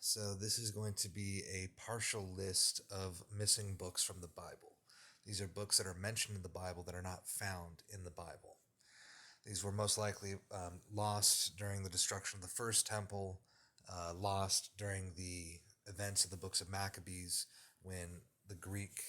So, this is going to be a partial list of missing books from the Bible. These are books that are mentioned in the Bible that are not found in the Bible. These were most likely lost during the destruction of the first temple, lost during the events of the books of Maccabees when the Greek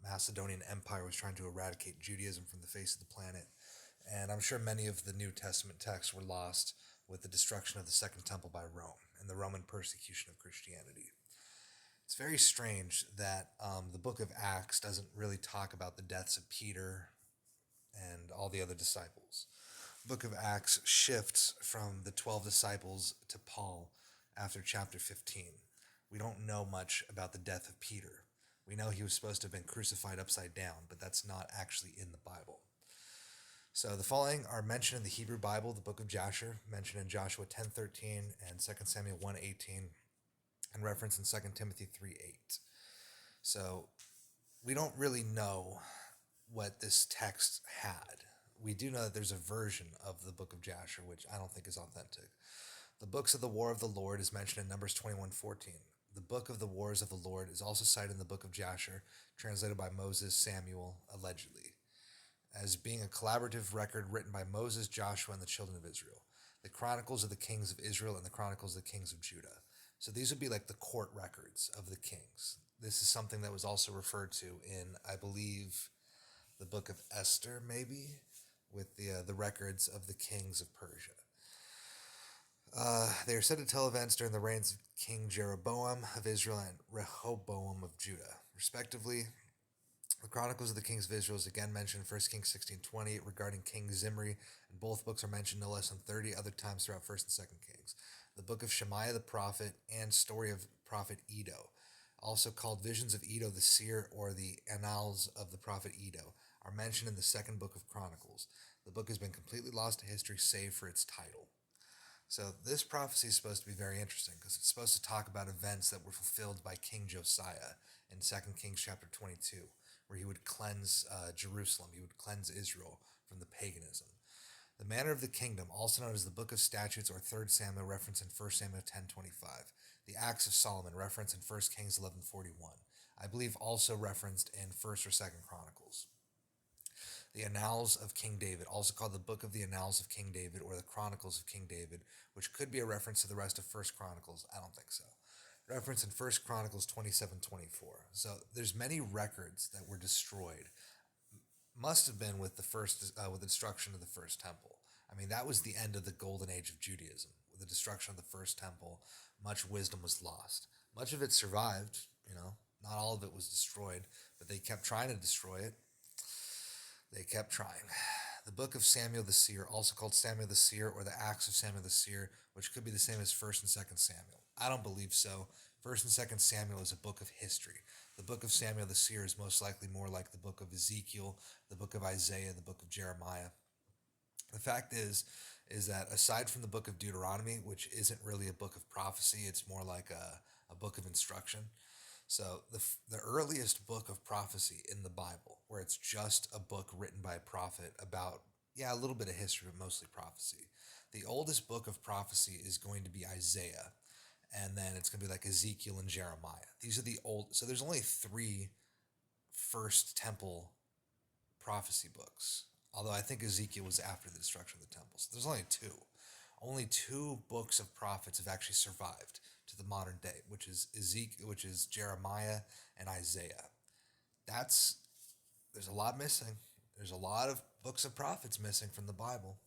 Macedonian Empire was trying to eradicate Judaism from the face of the planet. And I'm sure many of the New Testament texts were lost with the destruction of the Second Temple by Rome and the Roman persecution of Christianity. It's very strange that the book of Acts doesn't really talk about the deaths of Peter and all the other disciples. The book of Acts shifts from the 12 disciples to Paul after chapter 15. We don't know much about the death of Peter. We know he was supposed to have been crucified upside down, but that's not actually in the Bible. So the following are mentioned in the Hebrew Bible, the book of Jasher, mentioned in Joshua 10:13 and 2 Samuel 1:18, and referenced in 2 Timothy 3:8. So we don't really know what this text had. We do know that there's a version of the book of Jasher, which I don't think is authentic. The books of the war of the Lord is mentioned in Numbers 21:14. The book of the wars of the Lord is also cited in the book of Jasher, translated by Moses Samuel, allegedly, as being a collaborative record written by Moses, Joshua, and the children of Israel. The Chronicles of the Kings of Israel and the Chronicles of the Kings of Judah. So these would be like the court records of the kings. This is something that was also referred to in, I believe, the book of Esther, maybe, with the records of the kings of Persia. They are said to tell events during the reigns of King Jeroboam of Israel and Rehoboam of Judah, respectively. The Chronicles of the Kings of Israel is again mentioned in 1 Kings 16:20 regarding King Zimri, and both books are mentioned no less than 30 other times throughout 1st and 2nd Kings. The book of Shemaiah the prophet and story of prophet Edo, also called Visions of Edo the Seer or the Annals of the prophet Edo, are mentioned in the second book of Chronicles. The book has been completely lost to history save for its title. So this prophecy is supposed to be very interesting because it's supposed to talk about events that were fulfilled by King Josiah in 2 Kings chapter 22, where he would cleanse Jerusalem, he would cleanse Israel from the paganism. The manner of the kingdom, also known as the Book of Statutes or 3rd Samuel, referenced in 1 Samuel 10:25. The Acts of Solomon, referenced in 1 Kings 11:41. I believe also referenced in 1st or 2nd Chronicles. The Annals of King David, also called the Book of the Annals of King David or the Chronicles of King David, which could be a reference to the rest of First Chronicles. I don't think so. Reference in First Chronicles 27:24. So there's many records that were destroyed. Must have been with with the destruction of the first temple. I mean, that was the end of the golden age of Judaism. With the destruction of the first temple, much wisdom was lost. Much of it survived. Not all of it was destroyed, but they kept trying to destroy it. They kept trying. The book of Samuel the Seer, also called Samuel the Seer or the Acts of Samuel the Seer, which could be the same as 1st and 2nd Samuel. I don't believe so. 1st and 2nd Samuel is a book of history. The book of Samuel the Seer is most likely more like the book of Ezekiel, the book of Isaiah, the book of Jeremiah. The fact is that aside from the book of Deuteronomy, which isn't really a book of prophecy, it's more like a book of instruction. So the earliest book of prophecy in the Bible, where it's just a book written by a prophet about, yeah, a little bit of history, but mostly prophecy. The oldest book of prophecy is going to be Isaiah, and then it's going to be like Ezekiel and Jeremiah. These are the old. So there's only three first temple prophecy books. Although I think Ezekiel was after the destruction of the temple. So there's only two. Only two books of prophets have actually survived to the modern day, which is Ezekiel, which is Jeremiah and Isaiah. That's There's a lot missing. There's a lot of books of prophets missing from the Bible.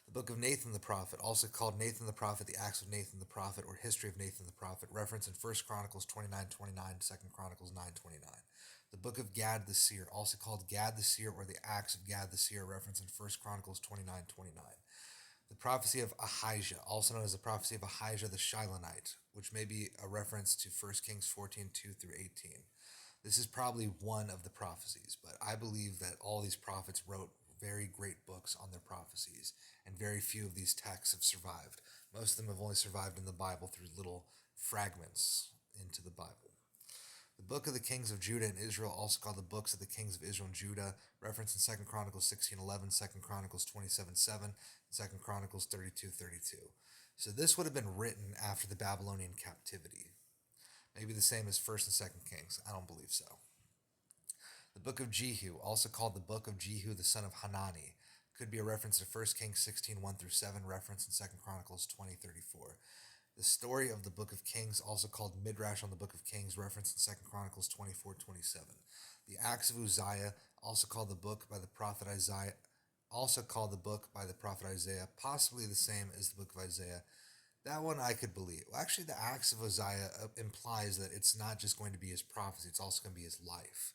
The book of Nathan the prophet, also called Nathan the prophet, the Acts of Nathan the prophet, or History of Nathan the prophet, referenced in 1 Chronicles 29:29, 2 Chronicles 9:29. The book of Gad the seer, also called Gad the seer or the Acts of Gad the seer, referenced in 1 Chronicles 29:29. The prophecy of Ahijah, also known as the prophecy of Ahijah the Shilonite, which may be a reference to 1 Kings 14:2 through 18. This is probably one of the prophecies, but I believe that all these prophets wrote very great books on their prophecies, and very few of these texts have survived. Most of them have only survived in the Bible through little fragments into the Bible. The book of the kings of Judah and Israel, also called the books of the kings of Israel and Judah, referenced in 2 Chronicles 16:11, 2 Chronicles 27:7, and 2 Chronicles 32:32. So this would have been written after the Babylonian captivity. Maybe the same as 1st and 2nd Kings. I don't believe so. The Book of Jehu, also called the Book of Jehu the son of Hanani, could be a reference to 1 Kings 16, 1 through 7, reference in 2nd Chronicles 20:34. The story of the Book of Kings, also called Midrash on the Book of Kings, referenced in 2nd Chronicles 24:27. The Acts of Uzziah, also called the book by the prophet Isaiah, possibly the same as the book of Isaiah. That one I could believe. Well, actually, the Acts of Uzziah implies that it's not just going to be his prophecy; it's also going to be his life.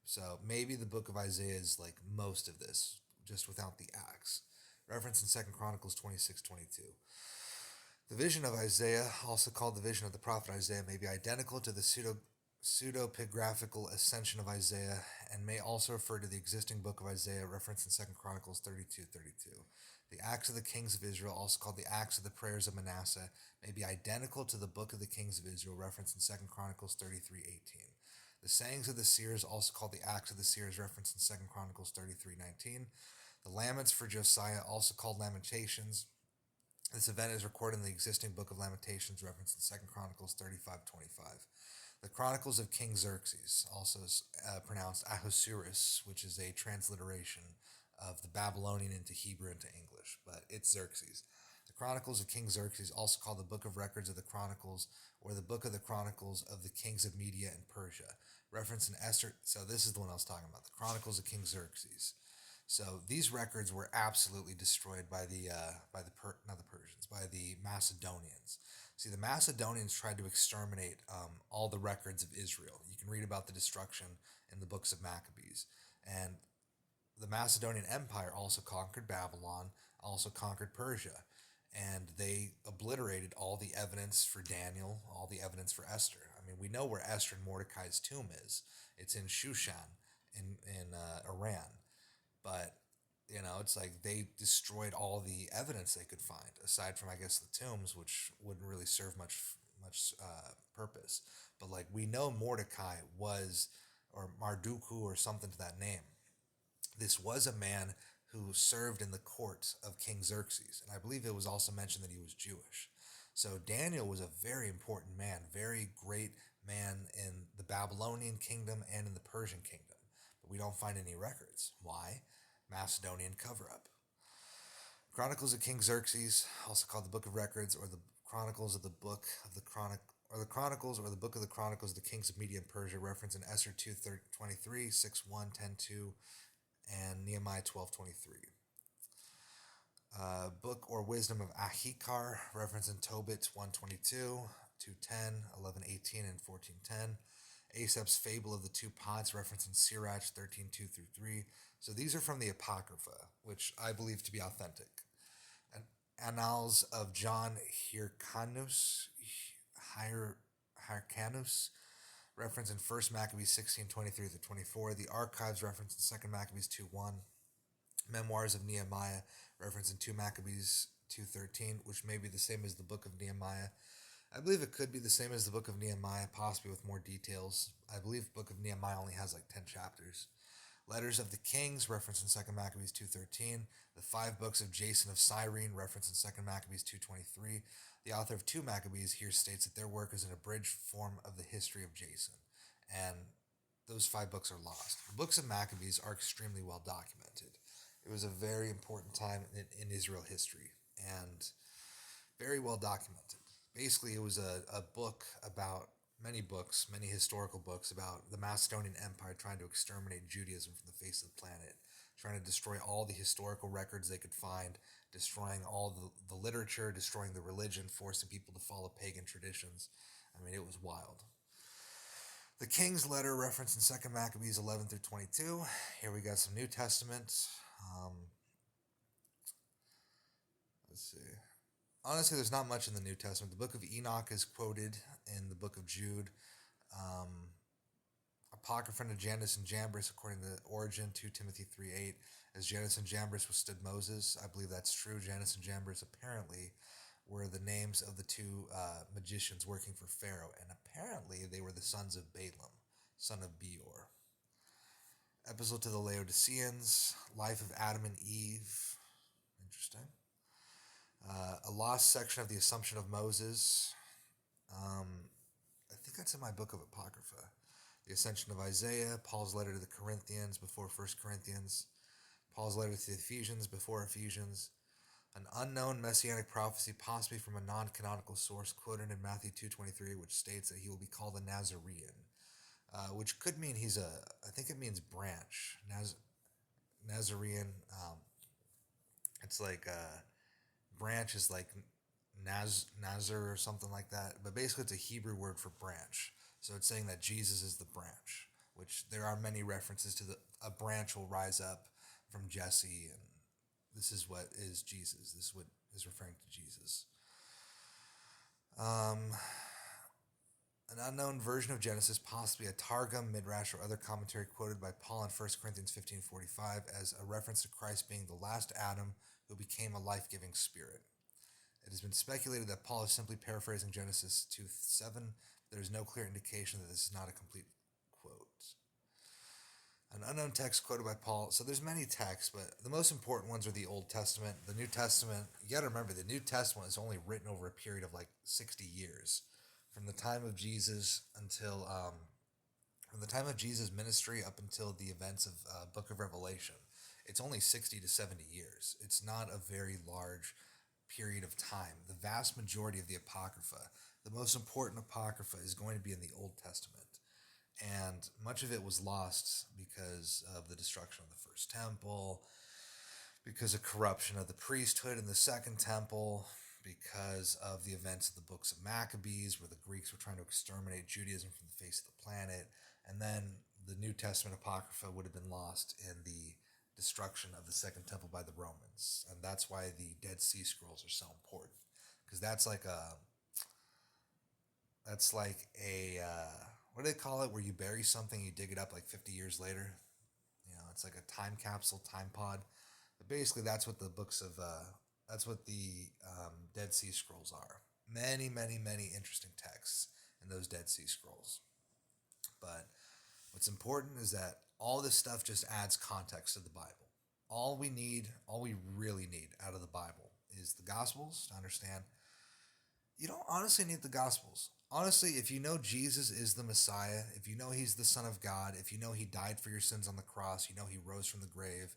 So maybe the book of Isaiah is like most of this, just without the Acts. Reference in 2nd Chronicles 26:22. The vision of Isaiah, also called the vision of the prophet Isaiah, may be identical to the pseudepigraphical ascension of Isaiah and may also refer to the existing book of Isaiah referenced in 2nd Chronicles 32:32. The Acts of the Kings of Israel, also called the Acts of the Prayers of Manasseh, may be identical to the book of the Kings of Israel referenced in 2nd Chronicles 33:18. The Sayings of the Seers, also called the Acts of the Seers referenced in 2nd Chronicles 33:19. The Laments for Josiah, also called Lamentations. This event is recorded in the existing book of Lamentations referenced in 2nd Chronicles 35:25. The Chronicles of King Xerxes, also pronounced Ahasuerus, which is a transliteration of the Babylonian into Hebrew into English, but it's Xerxes. The Chronicles of King Xerxes, also called the Book of Records of the Chronicles or the Book of the Chronicles of the Kings of Media and Persia, referenced in Esther. So this is the one I was talking about, the Chronicles of King Xerxes. So these records were absolutely destroyed by the Macedonians. See, the Macedonians tried to exterminate all the records of Israel. You can read about the destruction in the books of Maccabees. And the Macedonian Empire also conquered Babylon, also conquered Persia. And they obliterated all the evidence for Daniel, all the evidence for Esther. I mean, we know where Esther and Mordecai's tomb is. It's in Shushan in Iran. But it's like they destroyed all the evidence they could find, aside from I guess the tombs, which wouldn't really serve much purpose. But like we know Mordecai was, or Marduku, or something to that name. This was a man who served in the court of King Xerxes, and I believe it was also mentioned that he was Jewish. So Daniel was a very important man, very great man in the Babylonian kingdom and in the Persian kingdom. But we don't find any records. Why? Macedonian cover-up. Chronicles of King Xerxes, also called the Book of Records, or the Chronicles of the Book of the Chronicles, or the Book of the Chronicles of the Kings of Media and Persia, referenced in Esther 2:23, 6:1, 10:2, and Nehemiah 12:23. Book or Wisdom of Ahikar, referenced in Tobit 1:22, 2:10, 11:18, and 14:10. Aesop's Fable of the Two Pots, referenced in Sirach 13:2 through 3. So these are from the Apocrypha, which I believe to be authentic. And Annals of John Hyrcanus, referenced in 1st Maccabees 16:23 through 24. The Archives, referenced in 2nd Maccabees 2:1. Memoirs of Nehemiah, referenced in 2 Maccabees 2:13, which may be the same as the Book of Nehemiah. I believe it could be the same as the Book of Nehemiah, possibly with more details. I believe the Book of Nehemiah only has like 10 chapters. Letters of the Kings, referenced in 2nd Maccabees 2:13. The 5 books of Jason of Cyrene, referenced in 2nd Maccabees 2:23. The author of 2 Maccabees here states that their work is an abridged form of the history of Jason. And those 5 books are lost. The books of Maccabees are extremely well documented. It was a very important time in Israel history and very well documented. Basically, it was a book about many historical books about the Macedonian Empire trying to exterminate Judaism from the face of the planet, trying to destroy all the historical records they could find, destroying all the literature, destroying the religion, forcing people to follow pagan traditions. I mean, it was wild. The King's Letter, referenced in 2nd Maccabees 11 through 22. Here we got some New Testament. Let's see. Honestly, there's not much in the New Testament. The book of Enoch is quoted in the book of Jude. Apocrypha of Jannes and Jambres, according to Origen, 2 Timothy 3:8, as Jannes and Jambres withstood Moses. I believe that's true. Jannes and Jambres apparently were the names of the 2 magicians working for Pharaoh, and apparently they were the sons of Balaam, son of Beor. Epistle to the Laodiceans, Life of Adam and Eve. Interesting. A lost section of the Assumption of Moses. I think that's in my book of Apocrypha. The Ascension of Isaiah, Paul's letter to the Corinthians before First Corinthians, Paul's letter to the Ephesians before Ephesians, an unknown messianic prophecy, possibly from a non-canonical source, quoted in Matthew 2:23, which states that he will be called a Nazarene, which could mean I think it means branch. Nazarene, it's like branch is like Nazar or something like that. But basically, it's a Hebrew word for branch. So it's saying that Jesus is the branch, which there are many references to a branch will rise up from Jesse, and this is what is Jesus. This is what is referring to Jesus. An unknown version of Genesis, possibly a Targum, Midrash, or other commentary quoted by Paul in 1 Corinthians 15:45 as a reference to Christ being the last Adam who became a life-giving spirit. It has been speculated that Paul is simply paraphrasing Genesis 2:7. There is no clear indication that this is not a complete quote. An unknown text quoted by Paul. So there's many texts, but the most important ones are the Old Testament. The New Testament, you got to remember, the New Testament is only written over a period of like 60 years. From the time of Jesus until, from the time of Jesus' ministry up until the events of Book of Revelation. It's only 60 to 70 years. It's not a very large period of time. The vast majority of the Apocrypha, the most important Apocrypha, is going to be in the Old Testament. And much of it was lost because of the destruction of the First Temple, because of corruption of the priesthood in the Second Temple, because of the events of the books of Maccabees, where the Greeks were trying to exterminate Judaism from the face of the planet. And then the New Testament Apocrypha would have been lost in the destruction of the Second Temple by the Romans. And that's why the Dead Sea Scrolls are so important. Because that's like a what do they call it, where you bury something, you dig it up like 50 years later? You know, it's like a time capsule, time pod. But basically, that's what the Dead Sea Scrolls are. Many, many, many interesting texts in those Dead Sea Scrolls. But what's important is that all this stuff just adds context to the Bible. All we really need out of the Bible is the Gospels to understand. You don't honestly need the Gospels. Honestly, if you know Jesus is the Messiah, if you know he's the Son of God, if you know he died for your sins on the cross, you know he rose from the grave,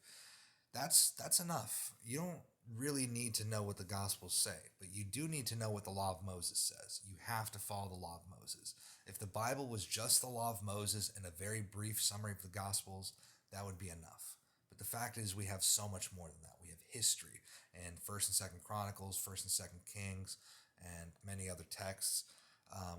that's enough. You don't really need to know what the Gospels say, but you do need to know what the Law of Moses says. You have to follow the Law of Moses. If the Bible was just the Law of Moses and a very brief summary of the Gospels, that would be enough. But the fact is, we have so much more than that. We have history and 1st and 2nd Chronicles, 1st and 2nd Kings, and many other texts.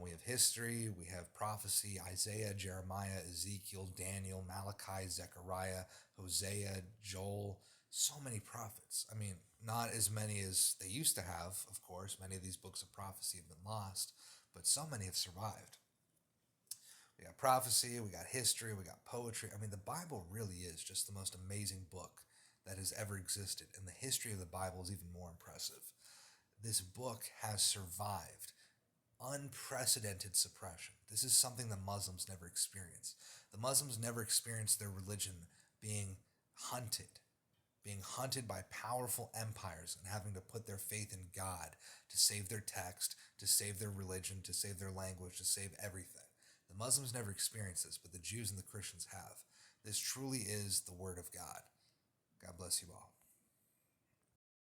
We have history, we have prophecy, Isaiah, Jeremiah, Ezekiel, Daniel, Malachi, Zechariah, Hosea, Joel, so many prophets. I mean, not as many as they used to have, of course. Many of these books of prophecy have been lost, but so many have survived. We got prophecy, we got history, we got poetry. I mean, the Bible really is just the most amazing book that has ever existed, and the history of the Bible is even more impressive. This book has survived unprecedented suppression. This is something the Muslims never experienced. The Muslims never experienced their religion being hunted by powerful empires and having to put their faith in God to save their text, to save their religion, to save their language, to save everything. The Muslims never experienced this, but the Jews and the Christians have. This truly is the Word of God. God bless you all.